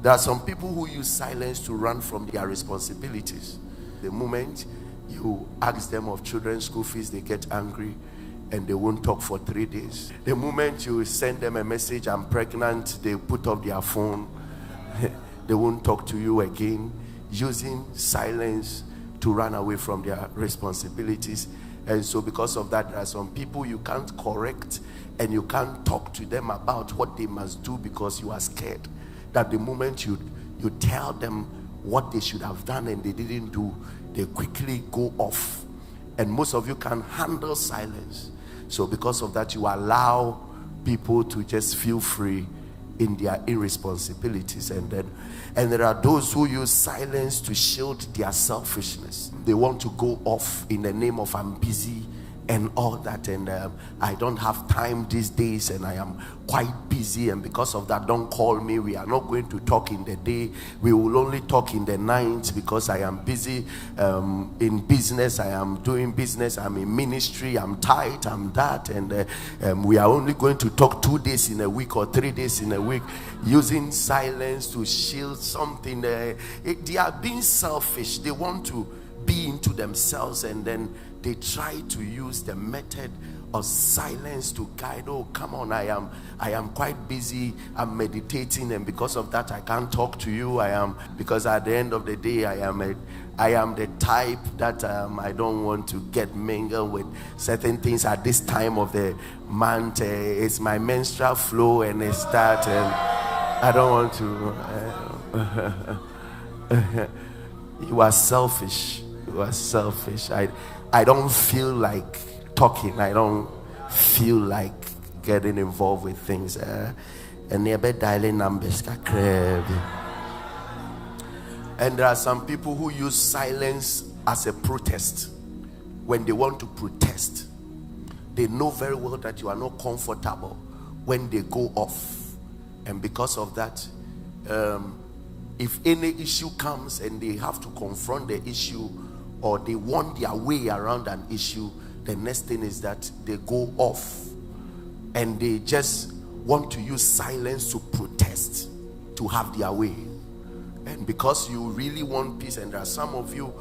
There are some people who use silence to run from their responsibilities. The moment you ask them of children's school fees, they get angry and they won't talk for 3 days. The moment you send them a message, I'm pregnant, they put off their phone. They won't talk to you again, using silence to run away from their responsibilities. And so because of that, there are some people you can't correct and you can't talk to them about what they must do because you are scared that the moment you tell them what they should have done and they didn't do, they quickly go off. And most of you can handle silence. So because of that, you allow people to just feel free in their irresponsibilities. And there are those who use silence to shield their selfishness. They want to go off in the name of I'm busy and all that, and I don't have time these days, and I am quite busy, and because of that, don't call me. We are not going to talk in the day. We will only talk in the night because I am busy in business. I am doing business. I'm in ministry. I'm tight. I'm that, and we are only going to talk 2 days in a week or 3 days in a week, using silence to shield something. They are being selfish. They want to be into themselves, and then they try to use the method of silence to guide. Oh, come on, I am quite busy. I'm meditating, and because of that, I can't talk to you. Because at the end of the day, I am the type that I don't want to get mingled with certain things at this time of the month. It's my menstrual flow, and it's that, and I don't want to. You are selfish. You are selfish. I don't feel like talking. I don't feel like getting involved with things. And there are some people who use silence as a protest. When they want to protest, they know very well that you are not comfortable when they go off. And because of that, if any issue comes and they have to confront the issue, or they want their way around an issue, the next thing is that they go off and they just want to use silence to protest, to have their way. And because you really want peace, and there are some of you,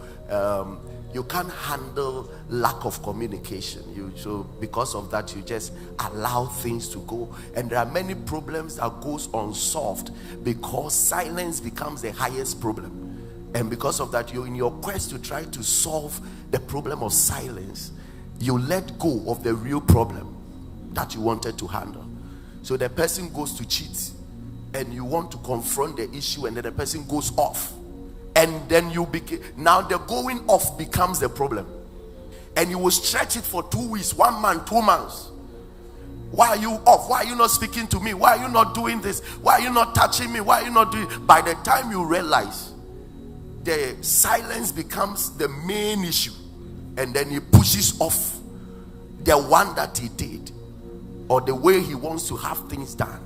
you can't handle lack of communication. So because of that, you just allow things to go. And there are many problems that goes unsolved because silence becomes the highest problem. And because of that, you, in your quest to try to solve the problem of silence, you let go of the real problem that you wanted to handle. So the person goes to cheat, and you want to confront the issue, and then the person goes off. And then now the going off becomes the problem. And you will stretch it for 2 weeks, 1 month, 2 months. Why are you off? Why are you not speaking to me? Why are you not doing this? Why are you not touching me? Why are you not doing? By the time you realize, the silence becomes the main issue, and then he pushes off the one that he did, or the way he wants to have things done.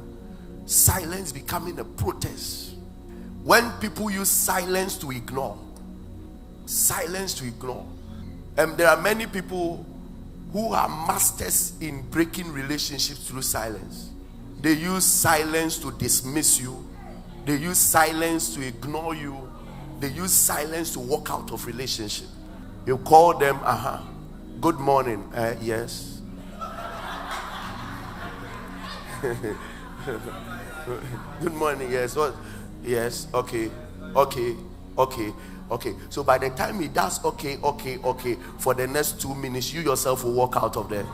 Silence becoming a protest. When people use silence to ignore, and there are many people who are masters in breaking relationships through silence. They use silence to dismiss you. They use silence to ignore you. They use silence to walk out of relationship. You call them, good morning, yes. Good morning, yes. What? Yes, okay. So by the time he does okay, for the next 2 minutes, you yourself will walk out of the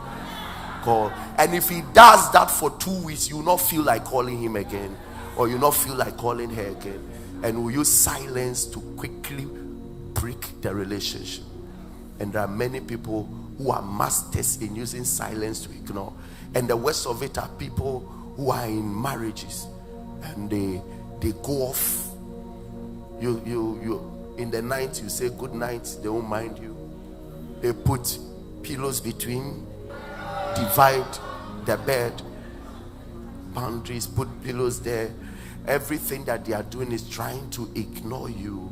call. And if he does that for 2 weeks, you will not feel like calling him again, or you not feel like calling her again. And we use silence to quickly break the relationship. And there are many people who are masters in using silence to ignore. And the worst of it are people who are in marriages, and they go off. You in the night you say good night, they won't mind you. They put pillows between, divide the bed, boundaries, put pillows there. Everything that they are doing is trying to ignore you.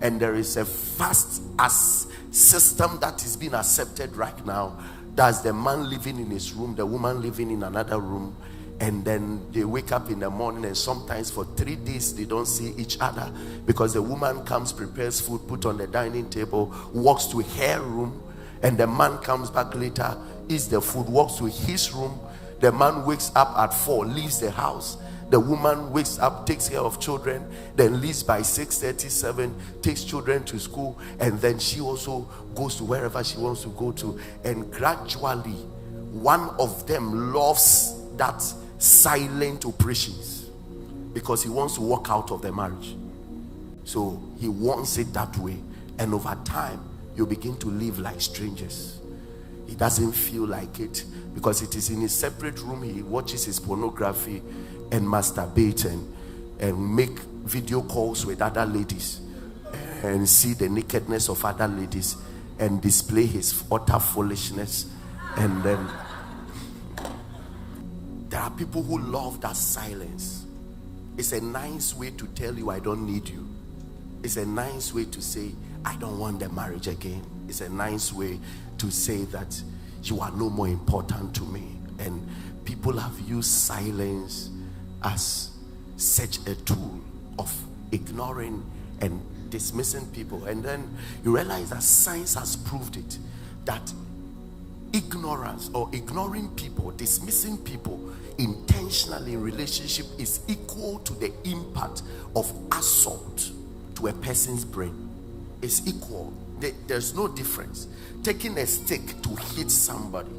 And there is a fast as system that is being accepted right now. That's the man living in his room, the woman living in another room, And then they wake up in the morning, and sometimes for 3 days they don't see each other, because the woman comes, prepares food, put on the dining table, walks to her room, and the man comes back later, eats the food, walks to his room. The man wakes up at 4, leaves the house. The woman wakes up, takes care of children, then leaves by 6:37, takes children to school, and then she also goes to wherever she wants to go to. And gradually, one of them loves that silent operations because he wants to walk out of the marriage. So he wants it that way, and over time you begin to live like strangers. He doesn't feel like it because it is in his separate room. He watches his pornography and masturbate and make video calls with other ladies and see the nakedness of other ladies and display his utter foolishness. And then there are people who love that silence. It's a nice way to tell you, I don't need you. It's a nice way to say, I don't want the marriage again. It's a nice way to say that you are no more important to me. And people have used silence as such a tool of ignoring and dismissing people. And then you realize that science has proved it, that ignorance or ignoring people, dismissing people intentionally in relationship is equal to the impact of assault to a person's brain. It's equal. There's no difference. Taking a stick to hit somebody,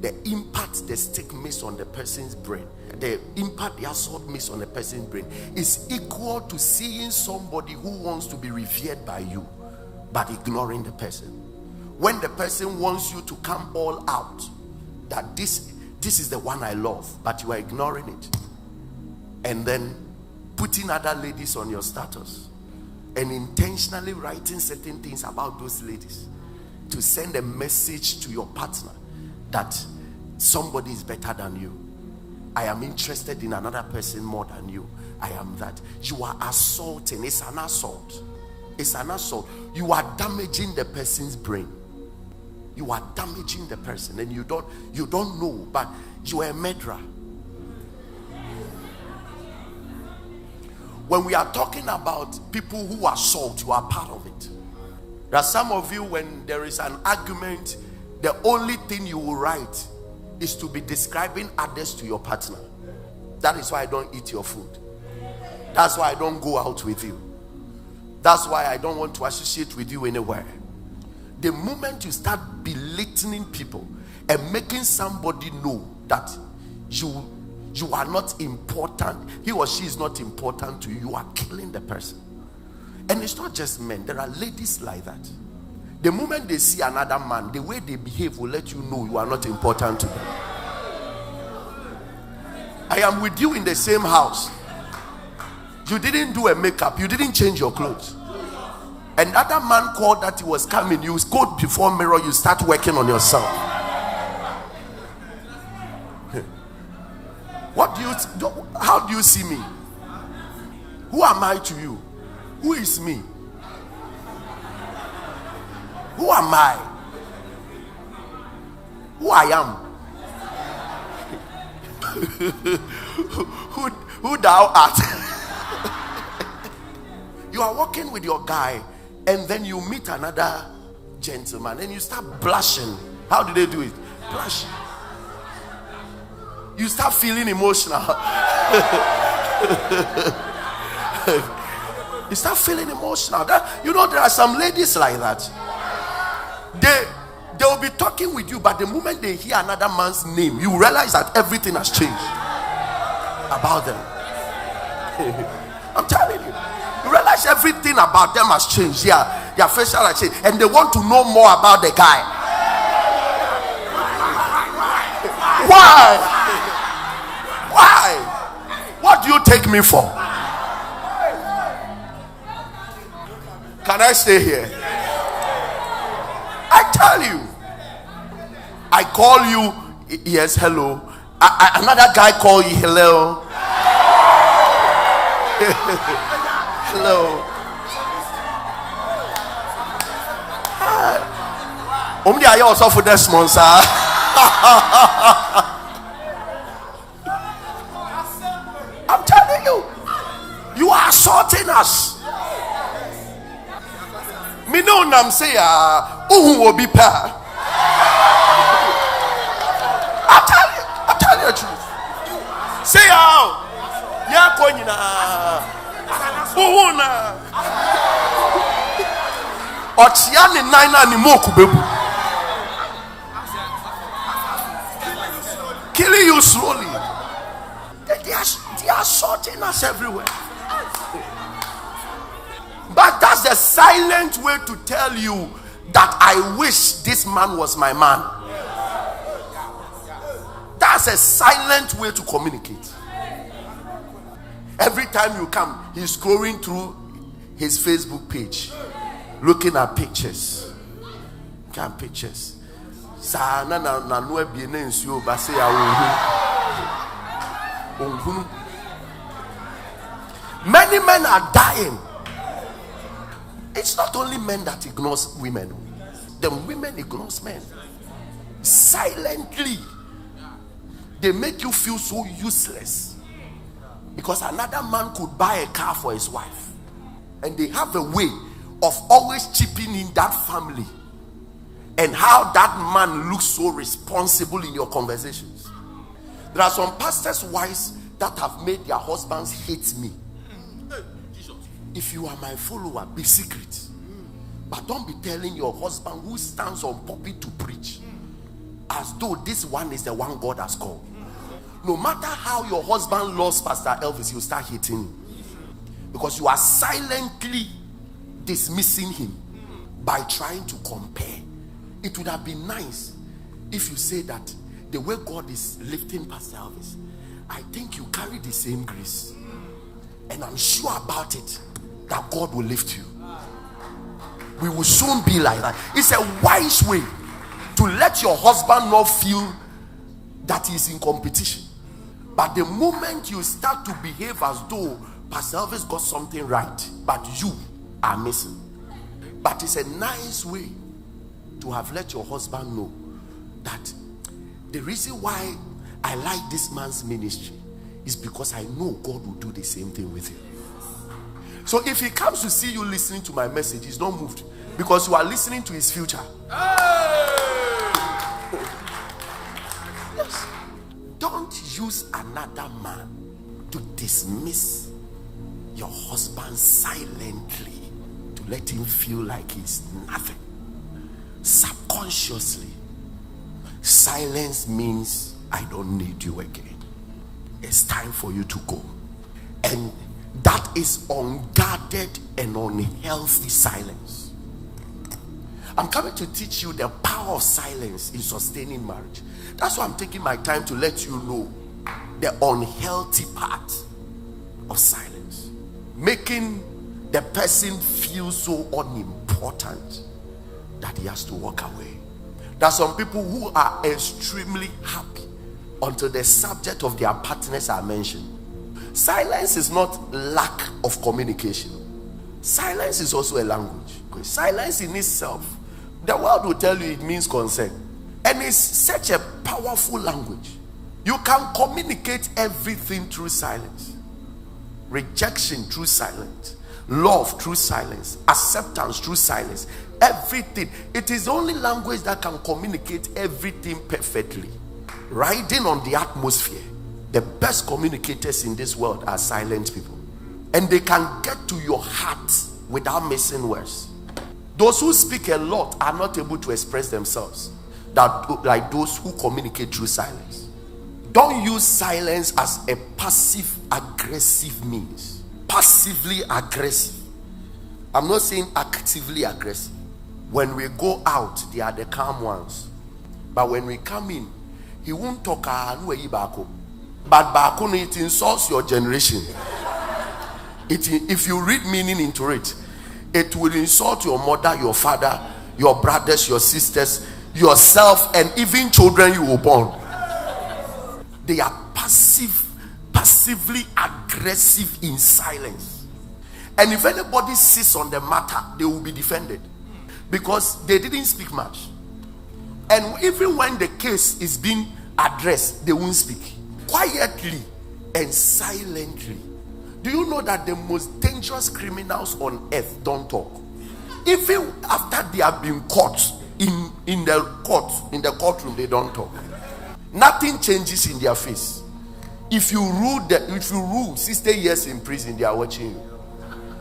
the impact the stick makes on the person's brain, the impact the assault makes on the person's brain is equal to seeing somebody who wants to be revered by you but ignoring the person. When the person wants you to come all out, that this is the one I love, but you are ignoring it, and then putting other ladies on your status and intentionally writing certain things about those ladies to send a message to your partner that somebody is better than you. I am interested in another person more than you. I am that. You are assaulting. It's an assault. It's an assault. You are damaging the person's brain. You are damaging the person, and you don't know, but you are a murderer. When we are talking about people who assault, you are part of it. There are some of you, when there is an argument, the only thing you will write is to be describing others to your partner. That is why I don't eat your food. That's why I don't go out with you. That's why I don't want to associate with you anywhere. The moment you start belittling people and making somebody know that you are not important, he or she is not important to you, you are killing the person. And it's not just men, there are ladies like that. The moment they see another man, the way they behave will let you know you are not important to them. I am with you in the same house. You didn't do a makeup, you didn't change your clothes. Another man called that he was coming, you go before mirror, you start working on yourself. How do you see me? Who am I to you? Who is me? Who am I? Who I am? who thou art? You are walking with your guy, and then you meet another gentleman and you start blushing. How do they do it? Blushing. You start feeling emotional. You start feeling emotional. There are some ladies like that. They will be talking with you, but the moment they hear another man's name, you realize that everything has changed about them. I'm telling you. You realize everything about them has changed. Their facial has changed, and they want to know more about the guy. Why? What do you take me for? Can I stay here? I tell you, I call you, yes, hello. Another guy call you, hello. Hello. Are you also for this month, sir? assaulting us. Me know nam say who will be pa. I tell you the truth. Say how ya konyina who na ochia ni nine ni moku bebu. Killing you slowly. They are assaulting us everywhere. But that's a silent way to tell you that I wish this man was my man. That's a silent way to communicate. Every time you come, he's scrolling through his Facebook page, looking at pictures. Pictures. Many men are dying. It's not only men that ignores women. The women ignores men. Silently. They make you feel so useless. Because another man could buy a car for his wife. And they have a way of always chipping in that family. And how that man looks so responsible in your conversations. There are some pastors' wives that have made their husbands hate me. If you are my follower, be secret. But don't be telling your husband who stands on pulpit to preach as though this one is the one God has called. No matter how your husband loves Pastor Elvis, you start hating him. Because you are silently dismissing him by trying to compare. It would have been nice if you say that the way God is lifting Pastor Elvis, I think you carry the same grace. And I'm sure about it that God will lift you. We will soon be like that. It's a wise way to let your husband not feel that he's in competition. But the moment you start to behave as though Pastor Elvis got something right, but you are missing. But it's a nice way to have let your husband know that the reason why I like this man's ministry is because I know God will do the same thing with you. So if he comes to see you listening to my message, he's not moved because you are listening to his future. Yes. Don't use another man to dismiss your husband silently, to let him feel like he's nothing. Subconsciously, silence means I don't need you again. It's time for you to go. And that is unguarded and unhealthy silence. I'm coming to teach you the power of silence in sustaining marriage. That's why I'm taking my time to let you know the unhealthy part of silence. Making the person feel so unimportant that he has to walk away. There are some people who are extremely happy until the subject of their partners are mentioned. Silence is not lack of communication. Silence is also a language. Silence in itself, the world will tell you it means consent. And it's such a powerful language. You can communicate everything through silence. Rejection through silence. Love through silence. Acceptance through silence. Everything. It is the only language that can communicate everything perfectly. Riding on the atmosphere. The best communicators in this world are silent people. And they can get to your heart without missing words. Those who speak a lot are not able to express themselves like those who communicate through silence. Don't use silence as a passive aggressive means. Passively aggressive. I'm not saying actively aggressive. When we go out, they are the calm ones. But when we come in, he won't talk. But it insults your generation. If you read meaning into it, it will insult your mother, your father, your brothers, your sisters, yourself, and even children you were born. They are passively aggressive in silence. And if anybody sits on the matter, they will be defended because they didn't speak much. And even when the case is being addressed, they won't speak. Quietly and silently. Do you know that the most dangerous criminals on earth don't talk? Even after they have been caught in the courtroom, they don't talk. Nothing changes in their face. If you rule 60 years in prison, they are watching you.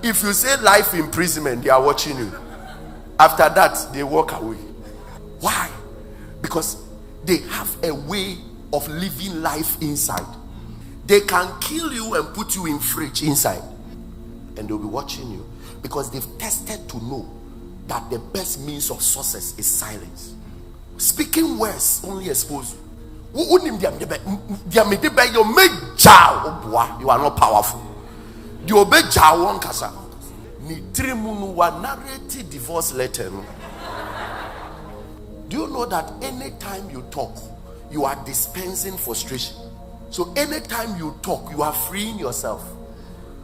If you say life imprisonment, they are watching you. After that, they walk away. Why? Because they have a way of living life inside. They can kill you and put you in fridge inside, and they'll be watching you, because they've tested to know that the best means of success is silence. Speaking words only expose you. You are not powerful. You obey Jawon Kasa. Ni trimunu wa narrative divorce letter. Do you know that anytime you talk, you are dispensing frustration? So anytime you talk, you are freeing yourself.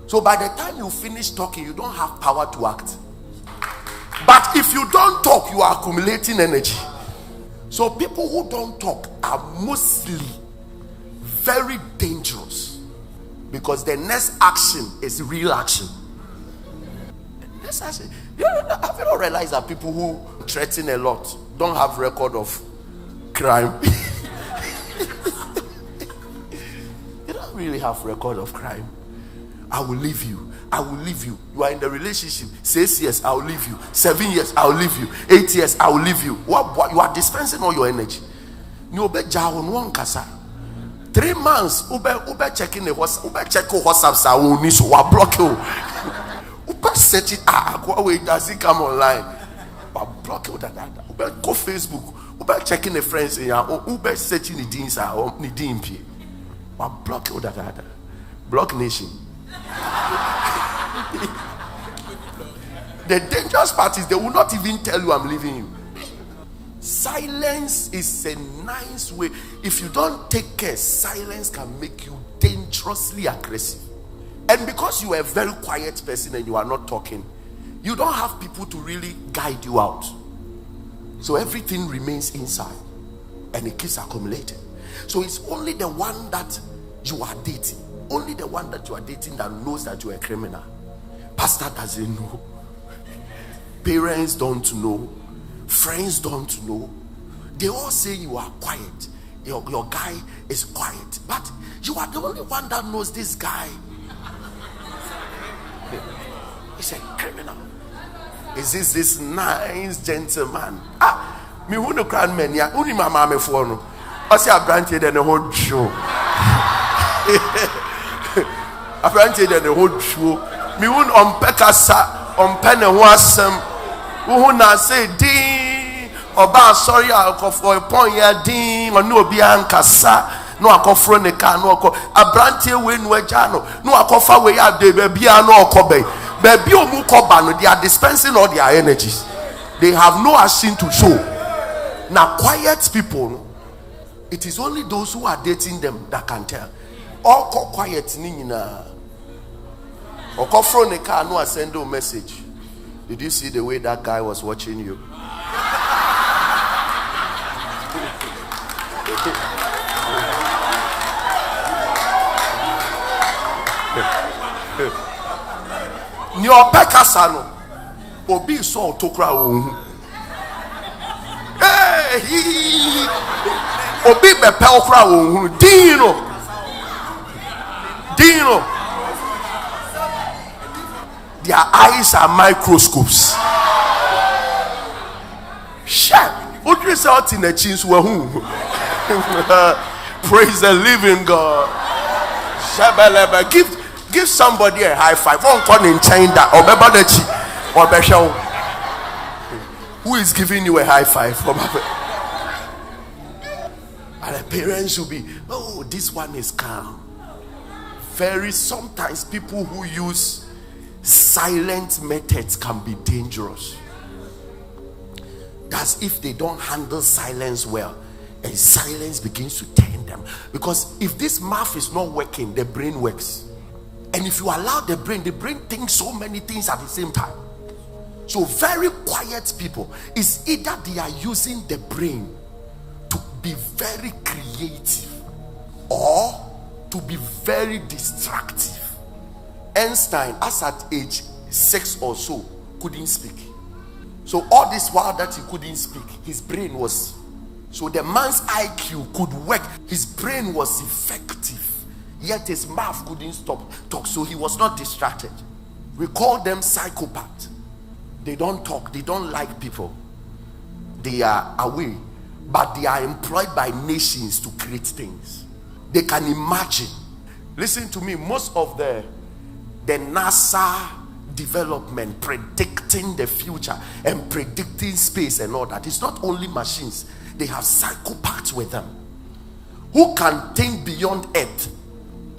So by the time you finish talking, you don't have power to act. But if you don't talk, you are accumulating energy. So people who don't talk are mostly very dangerous, because the next action is real action. Next action. Have you not realized that people who threaten a lot don't have record of crime? They don't really have record of crime. I will leave you. I will leave you. You are in the relationship 6 years, I will leave you. 7 years, I will leave you. 8 years, I will leave you. What you are dispensing all your energy. You be jawon one kasa. 3 months, ube checking the WhatsApp sa oni so wa block you. Ube search it. Wait, does it come online? Wa block you that. Ube go Facebook. Ube checking the friends in your. Ube searching the things or the DMP. Wa block you that. Block nation. The dangerous part is they will not even tell you I'm leaving you. Silence is a nice way. If you don't take care, silence can make you dangerously aggressive. And because you are a very quiet person and you are not talking, you don't have people to really guide you out. So everything remains inside and it keeps accumulating. So it's only the one that you are dating, only the one that you are dating that knows that you are a criminal. Pastor doesn't know. Parents don't know. Friends don't know. They all say you are quiet. Your guy is quiet. But you are the only one that knows this guy. He's a criminal. Is this nice gentleman? Me who no grand man ya. Uni mama me for no. I say I granted the whole show. I granted the whole show. Me who on pekasa on pen and wasam. Who na say din oba sorry for a point ya din or no be ankasa no akofro ne ka no akọ abrantie we no agya no akofa we ya de baby no okobe baby omu koba no they are dispensing all their energies. They have no action to show. Now quiet people, it is only those who are dating them that can tell. All quiet ni nyina okofro ne ka no send a message. Did you see the way that guy was watching you? Nyo pekasano obi so tokra ohun. Obi be pe okra ohun dino. Their eyes are microscopes. What you say out in the chins were who? Praise the living God. Give somebody a high five. One con in China or who is giving you a high five? And the parents will be, oh, this one is calm. Sometimes people who use silent methods can be dangerous. That's if they don't handle silence well, and silence begins to turn them. Because if this mouth is not working, the brain works. And if you allow the brain thinks so many things at the same time. So very quiet people is either they are using the brain to be very creative or to be very destructive. Einstein, as at age 6 or so, couldn't speak. So all this while that he couldn't speak, his brain was, so the man's IQ could work. His brain was effective, yet his mouth couldn't stop talk. So he was not distracted. We call them psychopaths. They don't talk. They don't like people. They are away, but they are employed by nations to create things. They can imagine. Listen to me. Most of the NASA development predicting the future and predicting space and all that, it's not only machines. They have psychopaths with them who can think beyond Earth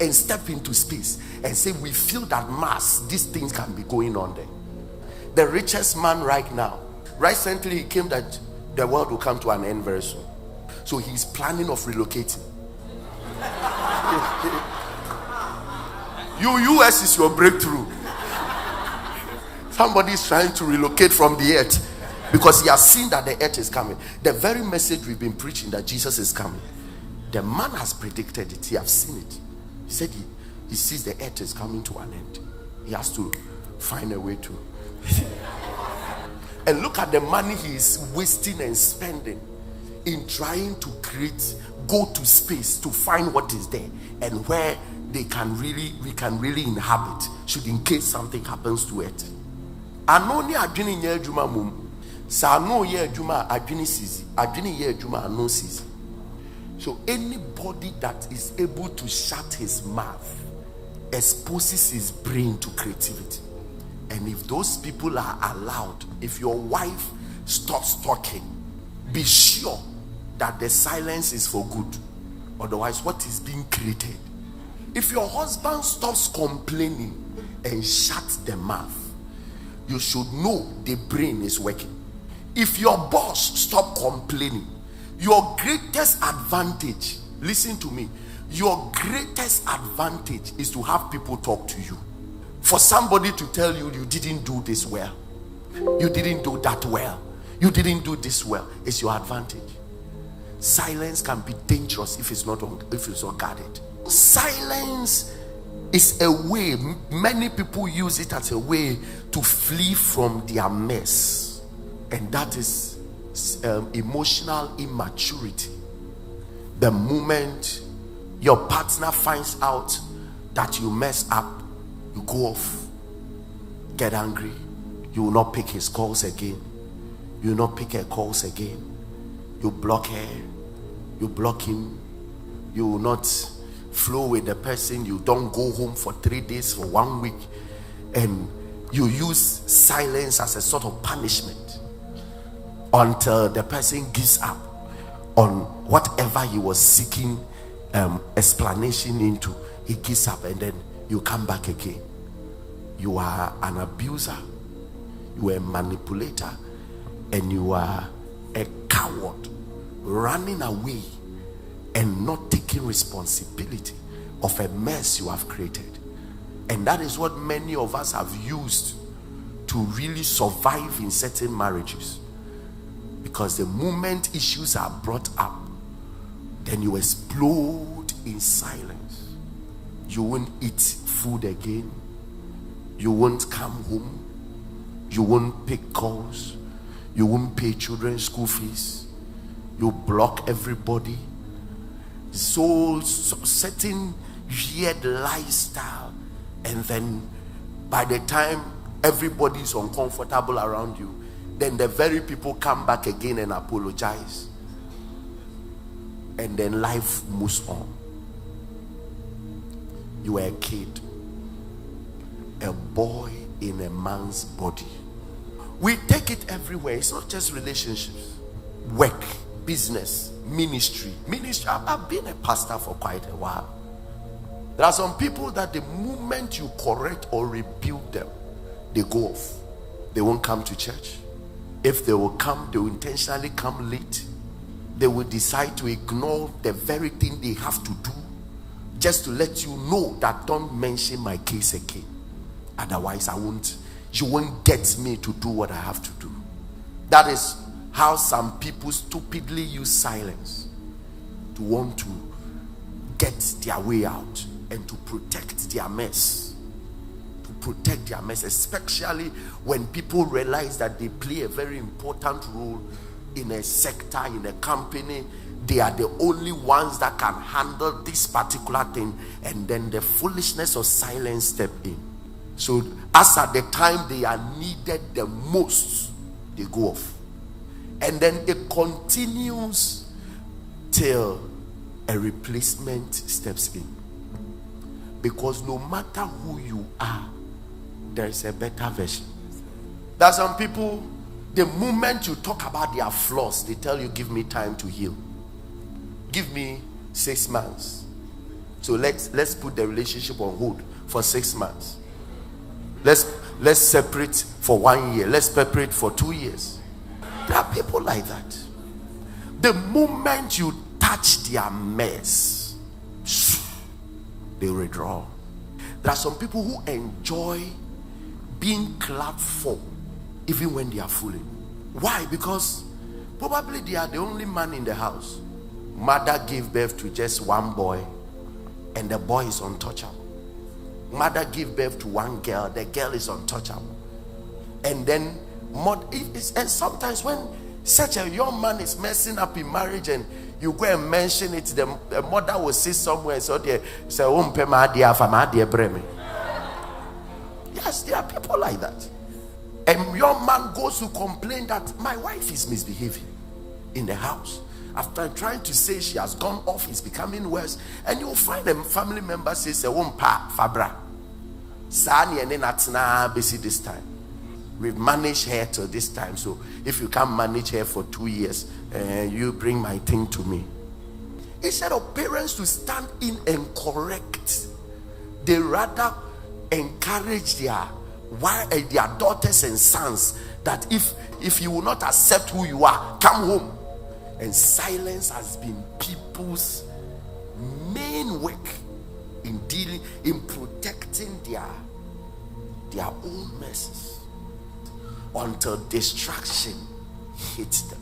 and step into space and say, we feel that Mars, these things can be going on there. The richest man right now, recently he came that the world will come to an end very soon. So he's planning of relocating. US is your breakthrough. Somebody is trying to relocate from the earth because he has seen that the earth is coming. The very message we've been preaching, that Jesus is coming, the man has predicted it. He has seen it. He said he sees the earth is coming to an end. He has to find a way to. And look at the money he is wasting and spending in trying to go to space to find what is there and where we can really inhabit, should in case something happens to it. Anoni adwene nya adwuma mum. Sa no ye adwuma adwene sisi. Adwene ye adwuma no sisi. So anybody that is able to shut his mouth exposes his brain to creativity. And if those people are allowed, if your wife stops talking, be sure that the silence is for good. Otherwise, what is being created? If your husband stops complaining and shuts the mouth, you should know the brain is working. If your boss stops complaining, your greatest advantage, listen to me, your greatest advantage is to have people talk to you. For somebody to tell you, you didn't do this well, you didn't do that well, you didn't do this well, it's your advantage. Silence can be dangerous if it's not guarded. Silence is a way, many people use it as a way to flee from their mess, and that is emotional immaturity. The moment your partner finds out that you mess up, you go off, get angry, you will not pick his calls again, you will not pick her calls again, you block her, you block him, you will not flow with the person, you don't go home for 3 days, for 1 week, and you use silence as a sort of punishment until the person gives up on whatever he was seeking explanation into. He gives up, and then you come back again. You are an abuser, you are a manipulator, and you are a coward, running away and not taking responsibility of a mess you have created. And that is what many of us have used to really survive in certain marriages, because the moment issues are brought up, then you explode in silence. You won't eat food again, you won't come home, you won't pick calls, you won't pay children's school fees, you block everybody. So certain weird lifestyle, and then by the time everybody is uncomfortable around you, then the very people come back again and apologize, and then life moves on. You are a kid, a boy in a man's body. We take it everywhere. It's not just relationships, work, business, ministry. I've been a pastor for quite a while. There are some people that the moment you correct or rebuke them, they go off. They won't come to church. If they will come, they will intentionally come late. They will decide to ignore the very thing they have to do, just to let you know that don't mention my case again. Otherwise, you won't get me to do what I have to do. That is how some people stupidly use silence to want to get their way out and to protect their mess. to protect their mess, especially when people realize that they play a very important role in a sector, in a company. They are the only ones that can handle this particular thing, and then the foolishness of silence step in. So as at the time they are needed the most, they go off. And then it continues till a replacement steps in. Because no matter who you are, there is a better version. There are some people, the moment you talk about their flaws, they tell you, give me time to heal. Give me 6 months. So let's put the relationship on hold for 6 months. Let's separate for 1 year. Let's separate for 2 years. There are people like that. The moment you touch their mess, they withdraw. There are some people who enjoy being clapped for even when they are fooling. Why? Because probably they are the only man in the house. Mother gave birth to just one boy, and the boy is untouchable. Mother gave birth to one girl, the girl is untouchable. And then and sometimes when such a young man is messing up in marriage and you go and mention it, the mother will sit somewhere, so they say, yes, there are people like that. A young man goes to complain that my wife is misbehaving in the house. After trying to say she has gone off, it's becoming worse. And you will find a family member says, Fabra. Sani and then this time. We've managed her till this time. So if you can't manage her for 2 years, you bring my thing to me. Instead of parents to stand in and correct, they rather encourage their daughters and sons that if you will not accept who you are, come home. And silence has been people's main work in protecting their own messes until destruction hits them.